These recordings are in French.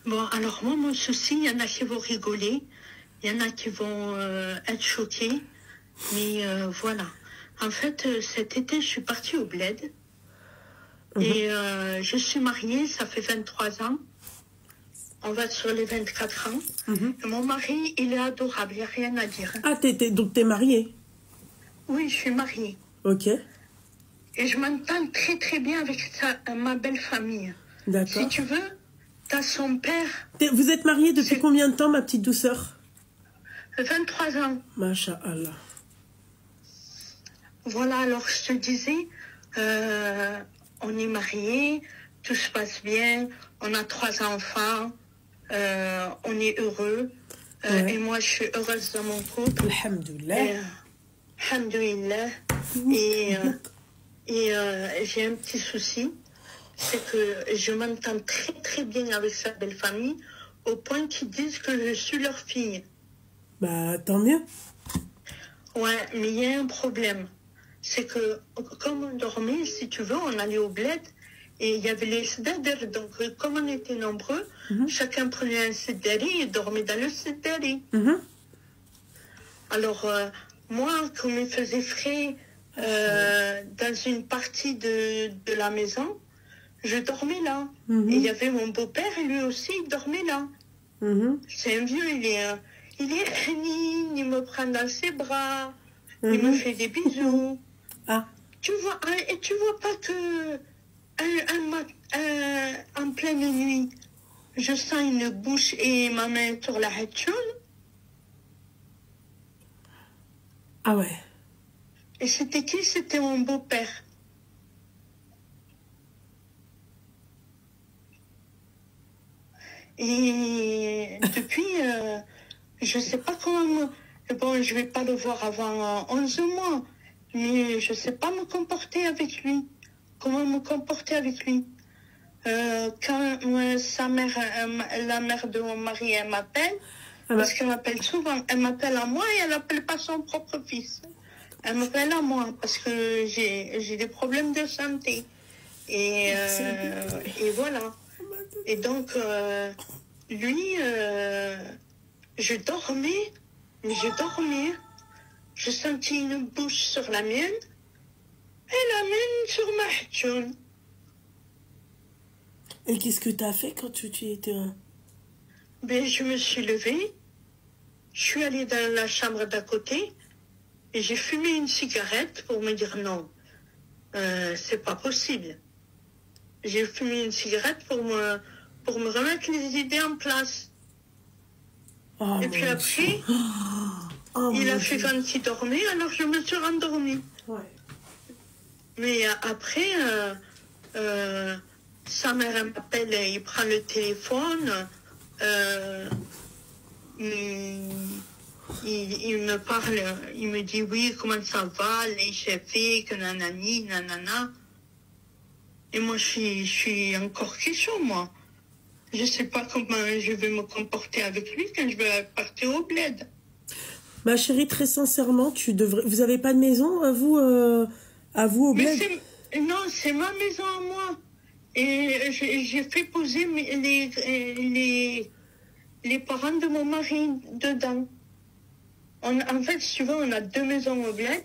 Bon, alors moi, mon souci, il y en a qui vont rigoler, il y en a qui vont être choqués, mais voilà. En fait, cet été, je suis partie au bled et je suis mariée, ça fait 23 ans. On va sur les 24 ans. Et mon mari, il est adorable, il n'y a rien à dire. Ah, donc t'es mariée? Oui, je suis mariée. Ok. Et je m'entends très très bien avec ma belle famille. D'accord. Si tu veux, t'as son père. Vous êtes mariée depuis combien de temps, ma petite douceur? 23 ans. Masha'Allah. Voilà, alors je te disais, on est mariés, tout se passe bien, on a 3 enfants, on est heureux. Ouais. Et moi, je suis heureuse dans mon couple. Alhamdoulilah. Alhamdoulilah. Et j'ai un petit souci, c'est que je m'entends très très bien avec sa belle famille, au point qu'ils disent que je suis leur fille. Bah, tant mieux. Ouais, mais il y a un problème. C'est que, comme on dormait, si tu veux, on allait au bled, et il y avait les sedaders. Donc, comme on était nombreux, chacun prenait un sedari et dormait dans le sedari. Alors, moi, comme il faisait frais dans une partie de la maison, je dormais là. Et il y avait mon beau-père, et lui aussi, il dormait là. C'est un vieux, il est fénine, il me prend dans ses bras, il me fait des bisous. Ah. Tu vois pas que en pleine nuit, je sens une bouche et ma main sur la hatchoun. Ah ouais. Et c'était qui? C'était mon beau-père. Et depuis, je sais pas comment... Bon, je vais pas le voir avant 11 mois, mais je sais pas me comporter avec lui. Comment me comporter avec lui? Quand sa mère, la mère de mon mari, elle m'appelle, parce qu'elle m'appelle souvent, elle m'appelle à moi et elle n'appelle pas son propre fils. Elle m'appelle à moi parce que j'ai des problèmes de santé. Et voilà. Et donc, lui, je dormais, je sentis une bouche sur la mienne et la mienne sur ma hatchoun. Et qu'est-ce que t'as fait quand tu étais... Ben, je me suis levée, je suis allée dans la chambre d'à côté et j'ai fumé une cigarette pour me dire non, c'est pas possible. J'ai fumé une cigarette pour me remettre les idées en place. Oh, et puis après, il a fait quand il dormait, alors je me suis rendormie. Ouais. Mais après, sa mère m'appelle, il prend le téléphone, il me parle, il me dit oui, comment ça va, les chefs, que nanani, nanana. Et moi, je suis encore question, moi. Je sais pas comment je vais me comporter avec lui quand je vais partir au bled. Ma chérie, très sincèrement, tu devrais... Vous avez pas de maison, à vous au bled? Non, c'est ma maison à moi. Et j'ai fait poser les parents de mon mari dedans. En fait, si tu veux, on a 2 maisons au bled.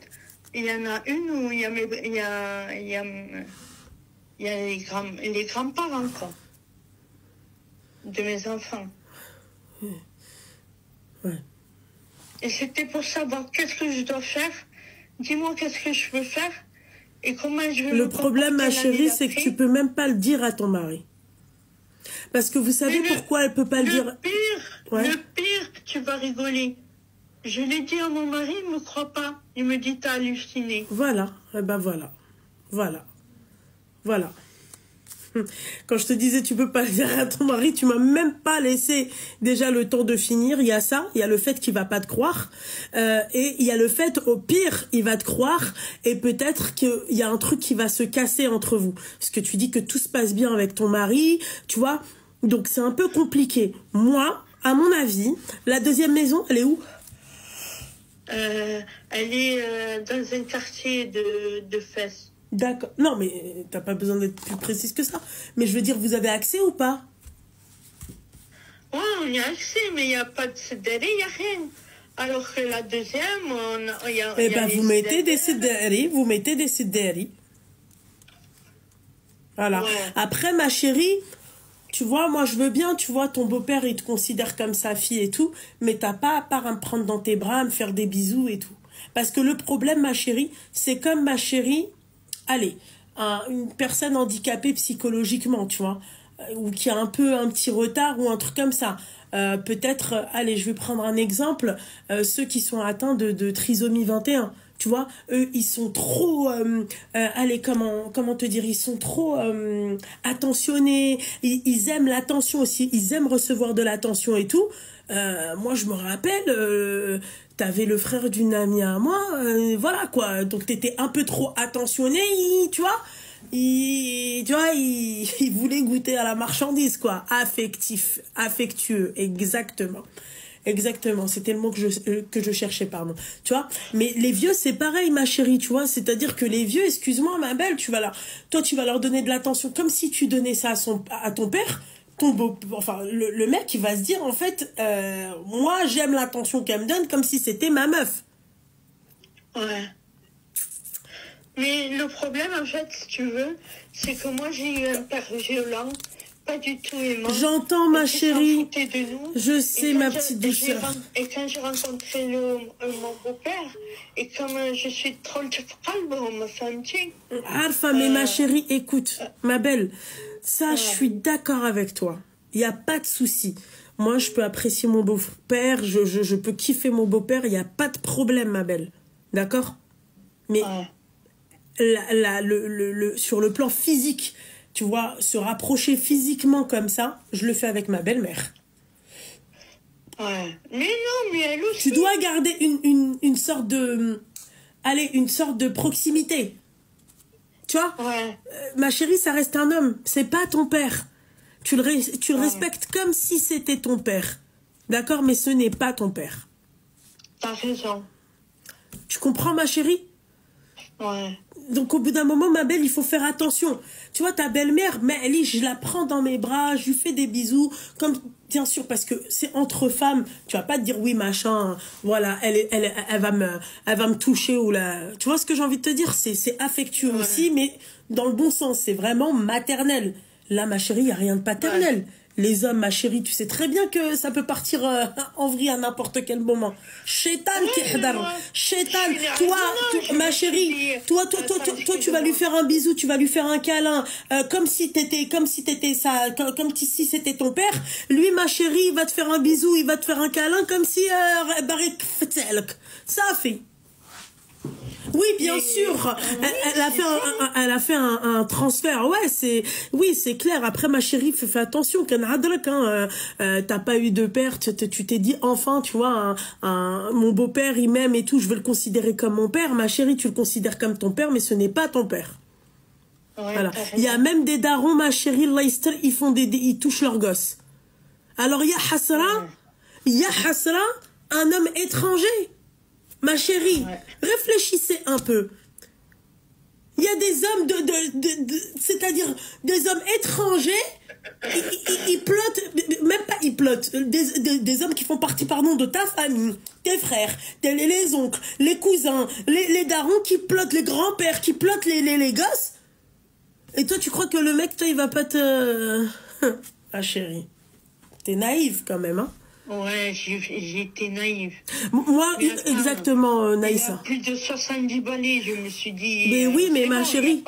Il y en a une où il y a les grands-parents, quoi, de mes enfants. Ouais. Et c'était pour savoir qu'est-ce que je dois faire. Dis-moi qu'est-ce que je peux faire et comment je vais Le problème, ma chérie, c'est que tu peux même pas le dire à ton mari. Parce que vous savez pourquoi elle peut pas le dire? Le pire, tu vas rigoler. Je l'ai dit à mon mari, il me croit pas. Il me dit, t'as halluciné. Voilà. Eh ben voilà. Voilà. Voilà. Quand je te disais tu peux pas le dire à ton mari, tu m'as même pas laissé déjà le temps de finir. Il y a ça, il y a le fait qu'il va pas te croire, et il y a le fait au pire il va te croire et peut-être qu'il y a un truc qui va se casser entre vous. Parce que tu dis que tout se passe bien avec ton mari, tu vois. Donc c'est un peu compliqué. Moi, à mon avis, la deuxième maison, elle est où? Elle est dans un quartier de Fès. D'accord. Non, mais t'as pas besoin d'être plus précise que ça. Mais je veux dire, vous avez accès ou pas? Ouais, on y a accès, mais il n'y a pas de CDR, il n'y a rien. Alors que la deuxième, il y a Eh ben, les vous mettez des CDR. CDRI, vous mettez des CDRI. Voilà. Ouais. Après, ma chérie, tu vois, moi, je veux bien, tu vois, ton beau-père, il te considère comme sa fille et tout, mais t'as pas à part à me prendre dans tes bras, à me faire des bisous et tout. Parce que le problème, ma chérie, c'est comme ma chérie, allez, une personne handicapée psychologiquement, tu vois, ou qui a un peu un petit retard ou un truc comme ça. Peut-être, allez, je vais prendre un exemple, ceux qui sont atteints de trisomie 21. Tu vois, eux, ils sont trop, allez, comment te dire, ils sont trop attentionnés, ils aiment l'attention aussi, ils aiment recevoir de l'attention et tout. Moi, je me rappelle, t'avais le frère d'une amie à moi, voilà quoi, donc t'étais un peu trop attentionné, tu vois. Il voulait goûter à la marchandise, quoi. Affectif, affectueux, exactement. Exactement, c'était le mot que je cherchais, pardon. Tu vois, mais les vieux, c'est pareil, ma chérie, tu vois. C'est-à-dire que les vieux, excuse-moi, ma belle, toi, tu vas leur donner de l'attention comme si tu donnais ça à ton père. Enfin, le mec, il va se dire, en fait, moi, j'aime l'attention qu'elle me donne comme si c'était ma meuf. Ouais. Mais le problème, en fait, si tu veux, c'est que moi, j'ai eu un père violent, pas du tout aimant. J'entends, ma chérie. De nous. Je sais, ma petite douceur. Et quand j'ai rencontré mon beau-père, et comme je suis trop on m'a fait un petit. Alpha, mais ma chérie, écoute, ma belle, ça, je suis d'accord avec toi. Il n'y a pas de souci. Moi, je peux apprécier mon beau-père, je peux kiffer mon beau-père, il n'y a pas de problème, ma belle. D'accord? Mais sur le plan physique, tu vois, se rapprocher physiquement comme ça, je le fais avec ma belle-mère. Ouais. Mais non, mais elle aussi. Tu dois garder une sorte de... Allez, une sorte de proximité. Tu vois, ma chérie, ça reste un homme. C'est pas ton père. Tu le respectes comme si c'était ton père. D'accord? Mais ce n'est pas ton père. T'as raison. Tu comprends, ma chérie? Ouais. Donc, au bout d'un moment, ma belle, il faut faire attention. Tu vois, ta belle-mère, mais elle, je la prends dans mes bras, je lui fais des bisous, comme, bien sûr, parce que c'est entre femmes. Tu vas pas te dire, oui, machin, voilà, elle va me toucher ou la... Tu vois ce que j'ai envie de te dire? C'est affectueux aussi, mais dans le bon sens. C'est vraiment maternel. Là, ma chérie, il n'y a rien de paternel. Ouais. Les hommes, ma chérie, tu sais très bien que ça peut partir en vrille à n'importe quel moment. Chétan, Chétan, toi, ma chérie, toi, tu vas lui faire un bisou, tu vas lui faire un câlin, comme si t'étais ça, comme si c'était ton père. Lui, ma chérie, il va te faire un bisou, il va te faire un câlin, comme si ça a fait. Oui, bien sûr. Elle a fait un transfert. Ouais, oui, c'est clair. Après, ma chérie, fais attention. T'as pas eu de père. Tu t'es dit, enfin, tu vois, mon beau-père, il m'aime et tout. Je veux le considérer comme mon père. Ma chérie, tu le considères comme ton père, mais ce n'est pas ton père. Ouais, voilà. Il y a même des darons, ma chérie, Leicester, ils touchent leurs gosses. Alors, il y a Hasra, un homme étranger. Ma chérie, réfléchissez un peu. Il y a des hommes c'est-à-dire des hommes étrangers, ils plotent, même pas ils plotent, des hommes qui font partie, pardon, de ta famille, tes frères, les oncles, les cousins, les darons qui plotent, les grands-pères qui plotent les gosses. Et toi, tu crois que le mec, toi, il va pas te... Ah, chérie, t'es naïve quand même, hein. Ouais, j'étais naïve. Moi, exactement, Naïssa. Il y a plus de 70 balais, je me suis dit... Mais oui, mais ma chérie...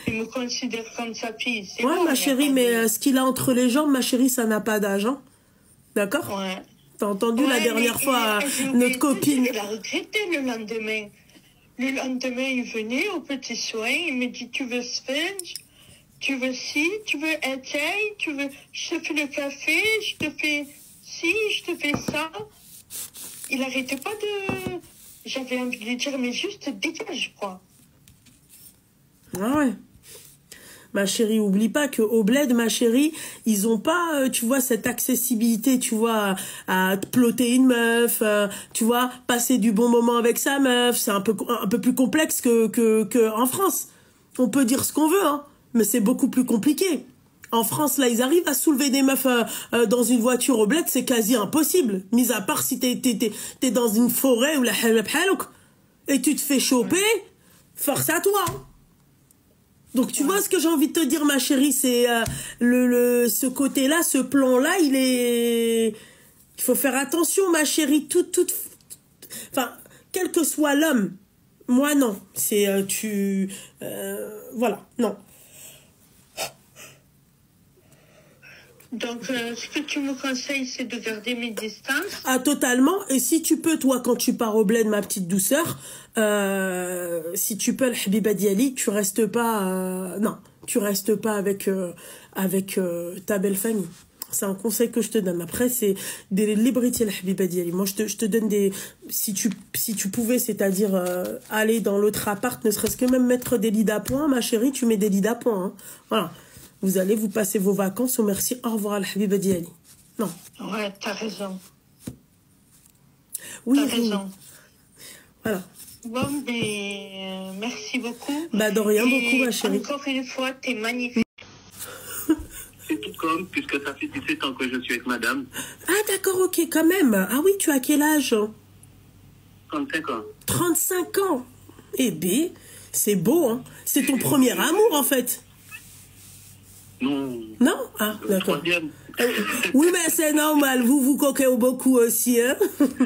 Il me considère comme sa fille. Ouais, bon, ma chérie, mais ce qu'il a entre les jambes, ma chérie, ça n'a pas d'âge, hein. D'accord? Ouais. T'as entendu la dernière fois notre copine... Il a regretté le lendemain. Le lendemain, il venait au petit soin, il me dit, tu veux sponge? Tu veux ci? Tu veux un thé? Tu veux... Je te fais le café, je te fais... Si, je te fais ça. Il arrêtait pas de... J'avais envie de lui dire, mais juste dégage, quoi. Ah ouais. Ma chérie, oublie pas qu'au bled, ma chérie, ils ont pas, tu vois, cette accessibilité, tu vois, à ploter une meuf, tu vois, passer du bon moment avec sa meuf. C'est un peu plus complexe que en France. On peut dire ce qu'on veut, hein, mais c'est beaucoup plus compliqué. En France, là, ils arrivent à soulever des meufs dans une voiture au bled, c'est quasi impossible. Mis à part si t'es dans une forêt ou la et tu te fais choper, force à toi. Donc tu vois ce que j'ai envie de te dire, ma chérie, c'est ce côté-là, ce plan-là, il faut faire attention, ma chérie, enfin, quel que soit l'homme. Moi, non. C'est, voilà, non. Donc, ce que tu me conseilles, c'est de garder mes distances. Ah, totalement. Et si tu peux, toi, quand tu pars au bled, ma petite douceur, si tu peux, le Habiba Diali, tu restes pas, non, tu restes pas avec ta belle famille. C'est un conseil que je te donne. Après, c'est des libertés, la Habiba Diali. Moi, je te donne des... Si tu pouvais, c'est-à-dire aller dans l'autre appart, ne serait-ce que même mettre des lits d'appoint, ma chérie, tu mets des lits d'appoint. Hein. Voilà. Vous allez vous passer vos vacances. Oh, merci. Au revoir, la Habiba Diali. Non. Ouais, t'as raison. Oui, t'as raison. Voilà. Bon, ben, merci beaucoup. Bah, de rien beaucoup, ma chérie. Encore une fois, t'es magnifique. C'est tout comme, puisque ça fait 17 ans que je suis avec madame. Ah, d'accord, ok, quand même. Ah oui, tu as quel âge? 35 ans. 35 ans. Eh bien, c'est beau, hein. C'est ton premier amour, en fait. Non. Non? Ah, d'accord. Troisième. Oui, mais c'est normal. Vous coquez beaucoup aussi, hein?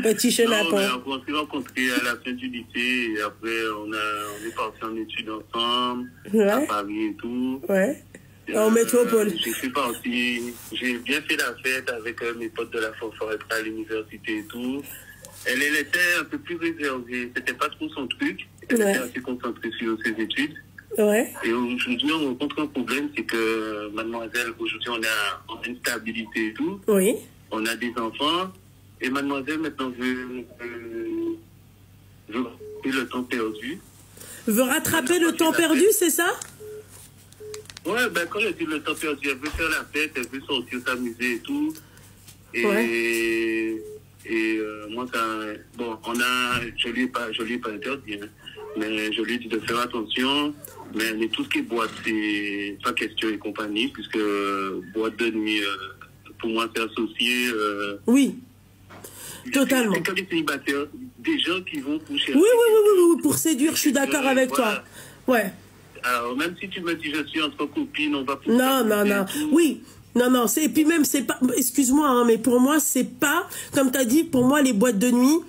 Petit chenapan. On s'est rencontrés à la fin du lycée et après on est partis en études ensemble, à Paris et tout. Ouais. En métropole. J'ai bien fait la fête avec mes potes de la Forêt à l'université et tout. Elle était un peu plus réservée. C'était pas trop son truc. Elle était assez concentrée sur ses études. Ouais. Et aujourd'hui, on rencontre un problème, c'est que mademoiselle, aujourd'hui, on a une stabilité et tout. Oui. On a des enfants. Et mademoiselle, maintenant, veut rattraper le temps perdu. Veut rattraper le temps perdu, c'est ça? Ouais, ben quand elle dit le temps perdu, elle veut faire la fête, elle veut sortir, s'amuser et tout. Et, moi, bon, je lui ai pas interdit, hein, mais je lui ai dit de faire attention. Mais tout ce qui est boîte, c'est pas question et compagnie, puisque boîte de nuit, pour moi, c'est associé. Oui, totalement. C'est comme des célibataires, des gens qui vont coucher. Oui, pour séduire, je suis d'accord avec toi. Ouais. Alors, même si tu me dis je suis entre copines, on va pouvoir... Non. Oui. Non. Et puis même, c'est pas... Excuse-moi, hein, mais pour moi, c'est pas... Comme tu as dit, pour moi, les boîtes de nuit,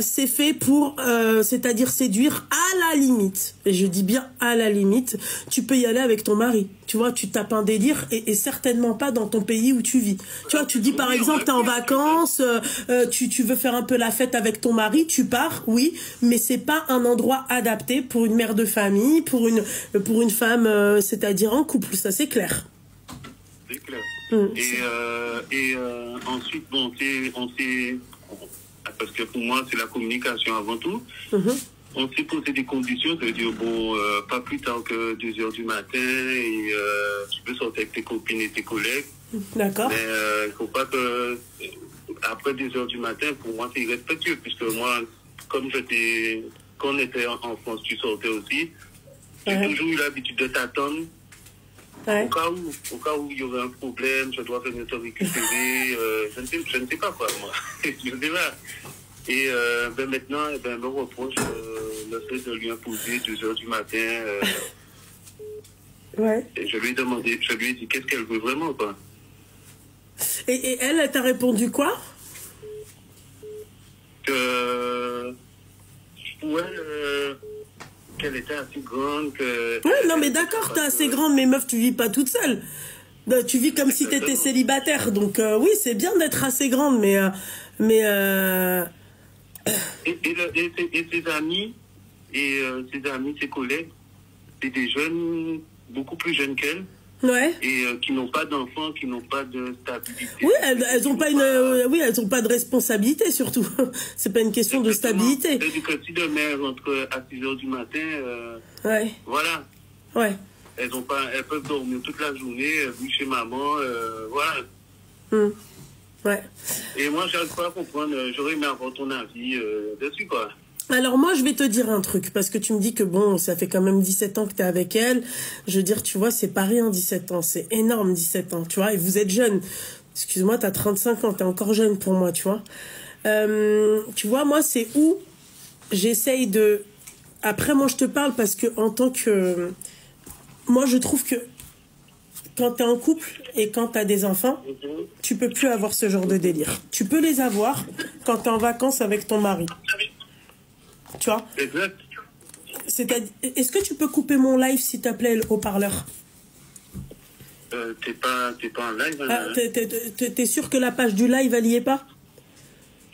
c'est fait pour... c'est-à-dire séduire à la limite. Et je dis bien à la limite. Tu peux y aller avec ton mari. Tu vois, tu tapes un délire et certainement pas dans ton pays où tu vis. Tu vois, tu dis par exemple, t'es en vacances, tu veux faire un peu la fête avec ton mari, tu pars, oui, mais c'est pas un endroit adapté pour une mère de famille, pour une femme, c'est-à-dire en couple, ça c'est clair. C'est clair. Et ensuite, bon, on s'est... Parce que pour moi, c'est la communication avant tout. On s'est posé des conditions, ça veut dire, bon, pas plus tard que 2 h du matin, et tu peux sortir avec tes copines et tes collègues. D'accord. Mais il ne faut pas que, après 2 h du matin, pour moi, c'est irrespectueux, puisque moi, comme quand on était en France, tu sortais aussi, j'ai toujours eu l'habitude de t'attendre. Au cas où il y aurait un problème, je dois venir te récupérer, je ne sais pas quoi, moi. Je ne sais pas. Et maintenant, me reproche le fait de lui imposer 2 h du matin. Et je lui ai dit qu'est-ce qu'elle veut vraiment, quoi. Et elle t'a répondu quoi? Que pour elle, qu'elle était assez grande. Non, mais d'accord, t'es assez grande, mais meuf, tu vis pas toute seule. Tu vis comme si t'étais célibataire. Donc, oui, c'est bien d'être assez grande, mais Et ses amis, ses collègues, c'est des jeunes, beaucoup plus jeunes qu'elle. Ouais. Et qui n'ont pas d'enfants, qui n'ont pas de stabilité. Oui, elles ont pas elles ont pas de responsabilité surtout. C'est pas une question de stabilité. C'est-à-dire que si demain rentre à 6 h du matin, voilà. Ouais. Elles peuvent dormir toute la journée, vu chez maman, voilà. Ouais. Et moi, j'arrive pas à comprendre. J'aurais aimé avoir ton avis dessus, quoi. Alors moi, je vais te dire un truc, parce que tu me dis que bon, ça fait quand même 17 ans que tu es avec elle. Je veux dire, tu vois, c'est pas rien 17 ans, c'est énorme 17 ans, tu vois, et vous êtes jeune. Excuse-moi, tu as 35 ans, tu es encore jeune pour moi, tu vois. Tu vois, moi, c'est où j'essaye de... Après, moi, je te parle parce que en tant que... Moi, je trouve que quand tu es en couple et quand tu as des enfants, tu peux plus avoir ce genre de délire. Tu peux les avoir quand tu es en vacances avec ton mari. Tu vois? Exact. Est-ce que tu peux couper mon live, s'il te plaît, le haut-parleur? T'es pas en live, Ah, t'es sûr que la page du live, elle y est pas?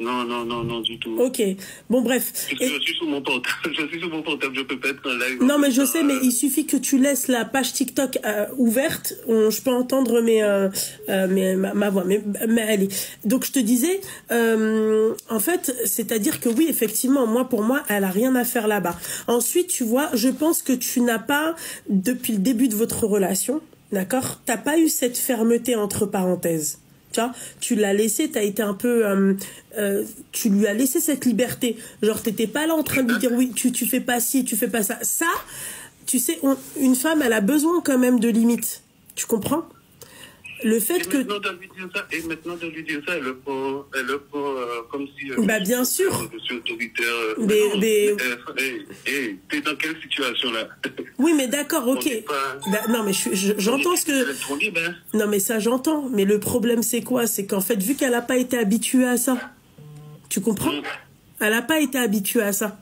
Non, du tout. Ok. Bon, bref. Je suis sur mon portable. Je peux pas être en live. Non, mais je sais, mais il suffit que tu laisses la page TikTok ouverte. Je peux entendre ma voix. Mais elle est. Donc, je te disais, en fait, c'est-à-dire que oui, effectivement, pour moi, elle a rien à faire là-bas. Ensuite, tu vois, je pense que tu n'as pas, depuis le début de votre relation, d'accord, t'as pas eu cette fermeté entre parenthèses. Tu l'as laissé, t'as été un peu... tu lui as laissé cette liberté. Genre, t'étais pas là en train de lui dire, oui, tu fais pas ci, tu fais pas ça. Ça, tu sais, une femme, elle a besoin quand même de limites. Tu comprends? Le fait que... Maintenant de lui dire ça, elle le prend comme si... bah, bien sûr. Je suis autoritaire. T'es dans quelle situation, là? Oui, mais d'accord, ok. Non, mais j'entends ce que... Non, mais ça, j'entends. Mais le problème, c'est quoi? C'est qu'en fait, vu qu'elle n'a pas été habituée à ça, tu comprends? Elle n'a pas été habituée à ça.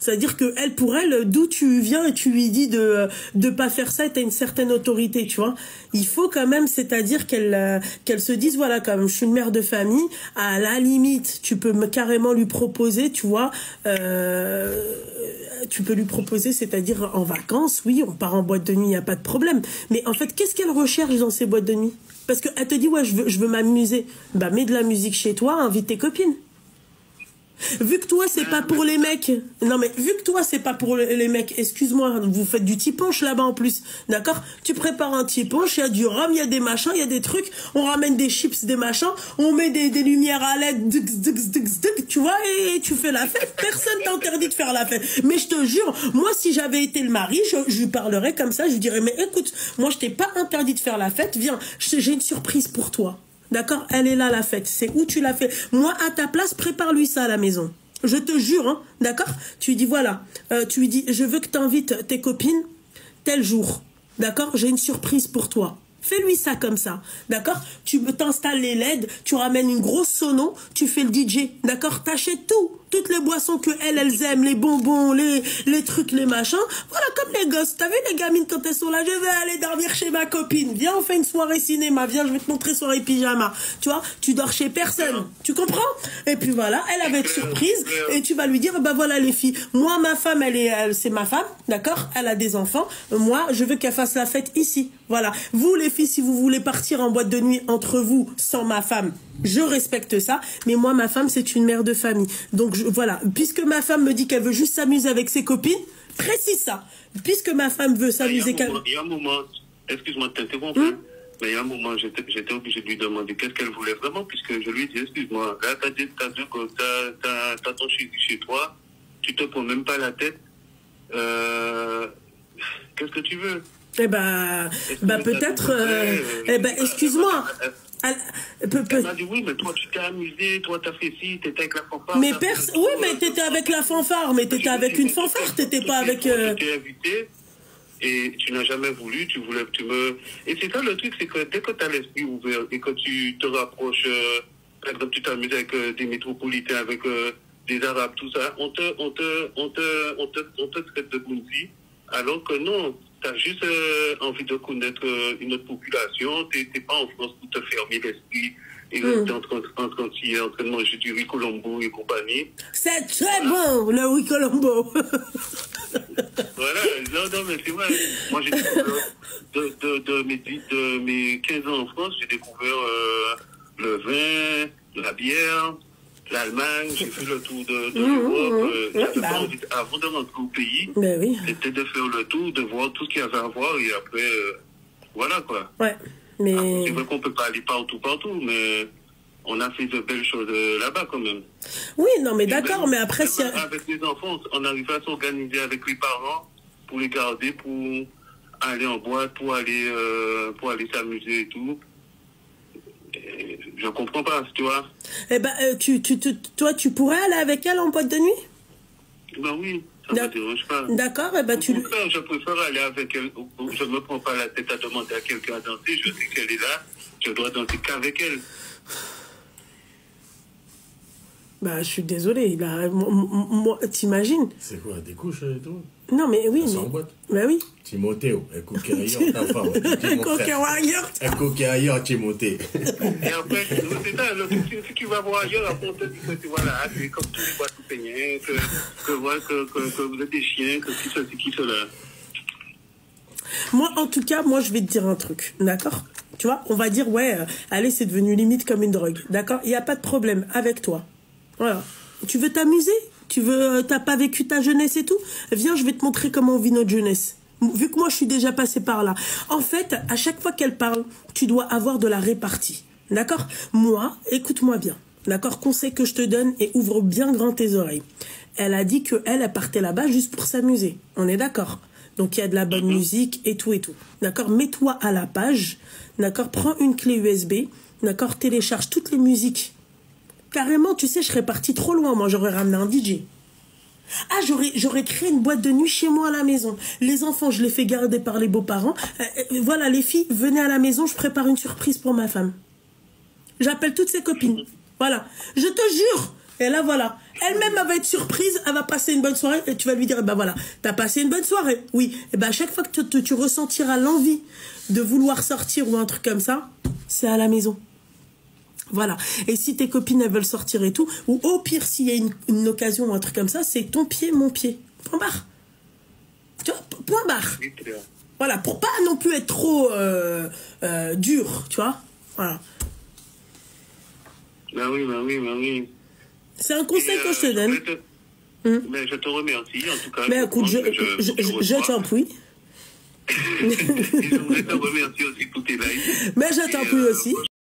C'est-à-dire que elle, pour elle, d'où tu viens et tu lui dis de pas faire ça, et t'as une certaine autorité, tu vois. Il faut quand même, c'est-à-dire qu'elle se dise, voilà, comme je suis une mère de famille, à la limite, tu peux carrément lui proposer, tu vois, tu peux lui proposer, c'est-à-dire en vacances, oui, on part en boîte de nuit, il n'y a pas de problème. Mais en fait, qu'est-ce qu'elle recherche dans ces boîtes de nuit? Parce qu'elle te dit, ouais, je veux m'amuser. Bah, mets de la musique chez toi, invite tes copines. Vu que toi, c'est pas pour les mecs. Non, mais vu que toi, c'est pas pour les mecs, excuse-moi, vous faites du tiponche là-bas en plus. D'accord? Tu prépares un tiponche, il y a du rhum, il y a des machins, il y a des trucs. On ramène des chips, des machins. On met des lumières à LED, tu vois, et tu fais la fête. Personne t'interdit de faire la fête. Mais je te jure, moi, si j'avais été le mari, je lui parlerais comme ça. Je lui dirais, mais écoute, moi, je t'ai pas interdit de faire la fête. Viens, j'ai une surprise pour toi. D'accord? Elle est là, la fête. C'est où tu l'as fait. Moi, à ta place, prépare-lui ça à la maison. Je te jure, hein. D'accord? Tu lui dis, voilà. Tu lui dis, je veux que tu invites tes copines tel jour. D'accord? J'ai une surprise pour toi. Fais-lui ça comme ça. D'accord? Tu t'installes les LED, tu ramènes une grosse sono, tu fais le DJ. D'accord? T'achètes tout. Toutes les boissons que elles aiment, les bonbons, les trucs, les machins. Voilà, comme les gosses. T'as vu les gamines quand elles sont là? Je vais aller dormir chez ma copine. Viens, on fait une soirée cinéma. Viens, je vais te montrer soirée pyjama. Tu vois, tu dors chez personne. Tu comprends? Et puis voilà, elle va être surprise. Et tu vas lui dire, bah voilà les filles. Moi, ma femme, c'est ma femme. D'accord? Elle a des enfants. Moi, je veux qu'elle fasse la fête ici. Voilà. Vous, les filles, si vous voulez partir en boîte de nuit entre vous, sans ma femme, je respecte ça, mais moi, ma femme, c'est une mère de famille. Donc, voilà. Puisque ma femme me dit qu'elle veut juste s'amuser avec ses copines, précise ça. Puisque ma femme veut s'amuser... Il y a un moment, excuse-moi de t'interrompre, mais il y a un moment, j'étais obligé de lui demander qu'est-ce qu'elle voulait vraiment, puisque je lui ai dit, excuse-moi, là, t'as ton chez toi, tu te prends même pas la tête, qu'est-ce que tu veux? Eh ben, peut-être... excuse-moi. Elle m'a dit, oui, mais toi, tu t'es amusé, toi, t'as fait ci, t'étais avec la fanfare. Mais oui, mais t'étais avec la fanfare, mais t'étais avec une fanfare, t'étais pas avec... Tu t'es invité, et tu n'as jamais voulu, Et c'est ça le truc, c'est que dès que tu as l'esprit ouvert, et que tu te rapproches, par exemple, tu t'amuses avec des métropolitains, avec des Arabes, tout ça, on te traite de bounty, alors que non. Tu as juste envie de connaître une autre population. Tu n'es pas en France pour te fermer l'esprit et rester en train de manger du riz Colombo et compagnie. C'est très bon, le riz Colombo. Voilà, non, mais c'est vrai. Moi, j'ai découvert de mes 15 ans en France, j'ai découvert le vin, la bière, l'Allemagne, j'ai fait le tour de l'Europe. J'avais pas envie, avant de rentrer au pays, c'était de faire le tour, de voir tout ce qu'il y avait à voir et après, voilà quoi. Ouais, mais... C'est vrai qu'on peut pas aller partout, mais on a fait de belles choses là-bas quand même. Oui, non, mais d'accord, mais après... Avec les enfants, on arrive à s'organiser avec les parents pour les garder, pour aller en boîte, pour aller s'amuser et tout. Et je comprends pas, tu vois. Eh ben, toi, tu pourrais aller avec elle en boîte de nuit? Ben oui, ça me dérange pas. D'accord, eh ben Je préfère aller avec elle. Je me prends pas la tête à demander à quelqu'un à danser. Je sais qu'elle est là. Je dois danser qu'avec elle. Bah, je suis désolée. Moi, t'imagines? C'est quoi, des couches et tout? Non, mais oui. Sans boîte? Bah oui. Timothée, écoute ailleurs, ta femme. Écoute ailleurs. Écoute ailleurs, Timothée. Et après, c'est ça, si tu vas voir ailleurs, après on te dit que voilà, c'est comme tous les boîtes tout peignés, que vous êtes des chiens, que qui ceci, qui cela. Moi, en tout cas, je vais te dire un truc, d'accord? Tu vois, on va dire, ouais, allez, c'est devenu limite comme une drogue, d'accord? Il n'y a pas de problème avec toi. Voilà. Tu veux t'amuser? T'as pas vécu ta jeunesse et tout? Viens, je vais te montrer comment on vit notre jeunesse. Vu que moi, je suis déjà passée par là. En fait, à chaque fois qu'elle parle, tu dois avoir de la répartie. D'accord? Moi, écoute-moi bien. D'accord? Conseil que je te donne et ouvre bien grand tes oreilles. Elle a dit qu'elle partait là-bas juste pour s'amuser. On est d'accord? Donc, il y a de la bonne musique et tout et tout. D'accord? Mets-toi à la page. D'accord? Prends une clé USB. D'accord? Télécharge toutes les musiques. Carrément, tu sais, je serais partie trop loin. Moi, j'aurais ramené un DJ. Ah, j'aurais créé une boîte de nuit chez moi à la maison. Les enfants, je les fais garder par les beaux-parents. Voilà, les filles, venez à la maison, je prépare une surprise pour ma femme. J'appelle toutes ses copines. Voilà. Je te jure. Et là, voilà. Elle-même, elle va être surprise, elle va passer une bonne soirée. Et tu vas lui dire, ben voilà, t'as passé une bonne soirée. Oui. Et ben à chaque fois que tu ressentiras l'envie de vouloir sortir ou un truc comme ça, c'est à la maison. Voilà. Et si tes copines, elles veulent sortir et tout, ou au pire, s'il y a une occasion ou un truc comme ça, c'est ton pied, mon pied. Point barre. Tu vois, point barre. Voilà, pour pas non plus être trop dur, tu vois. Voilà. Ben oui. C'est un conseil que je te donne. Mais je te remercie, en tout cas. Mais écoute, je t'en prie. Je voudrais te remercier aussi pour tes lives. Mais je t'en prie aussi.